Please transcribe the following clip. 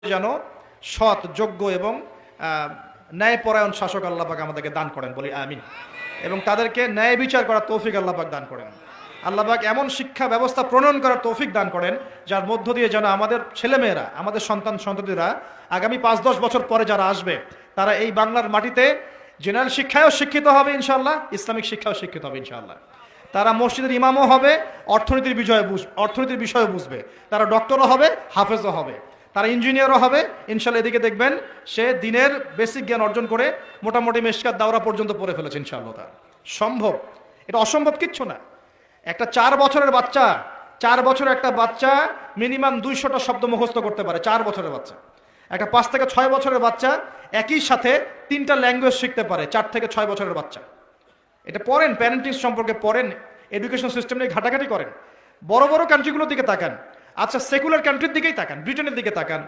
যেন সৎ, যোগ্য এবং ন্যায়পরায়ণ শাসক আল্লাহ পাক আমাদেরকে দান করেন, বলি আমিন। এবং তাদেরকে ন্যায় বিচার করার তৌফিক আল্লাহ পাক দান করেন। আল্লাহ পাক এমন শিক্ষা ব্যবস্থা প্রণয়ন করার তৌফিক দান করেন যার মধ্য দিয়ে যেন আমাদের ছেলেমেয়েরা, আমাদের সন্ততিরা আগামী 5-10 বছর পরে যারা আসবে তারা এই বাংলার মাটিতে জেনারেল শিক্ষায়ও শিক্ষিত হবে ইনশাআল্লাহ, ইসলামিক শিক্ষাও শিক্ষিত হবে ইনশাআল্লাহ। তারা মসজিদের ইমামও হবে, অর্থনীতির বিষয়ে বুঝবে, তারা ডক্টরও হবে, হাফেজও হবে, তারা ইঞ্জিনিয়ারও হবে ইনশাআল্লাহ। এদিকে দেখবেন সে দিনের বেসিক জ্ঞান অর্জন করে মোটামুটি মেশকাত দাওরা পর্যন্ত পড়ে ফেলেছে ইনশাআল্লাহ। তার সম্ভব, এটা অসম্ভব কিচ্ছু না। একটা 4 বছরের বাচ্চা, 4 বছরের একটা বাচ্চা মিনিমাম 200টা শব্দ মুখস্থ করতে পারে। 4 বছরের বাচ্চা। একটা 5 থেকে 6 বছরের বাচ্চা একই সাথে 3টা ল্যাঙ্গুয়েজ শিখতে পারে। 4 থেকে 6 বছরের বাচ্চা। এটা পড়েন, প্যারেন্টিং সম্পর্কে পড়েন, এডুকেশন সিস্টেম নিয়ে ঘাটাঘাটি করেন। বড় বড় কান্ট্রিগুলোর দিকে তাকান, আচ্ছা সেকুলার কান্ট্রির দিকেই তাকান, ব্রিটেনের দিকে তাকান,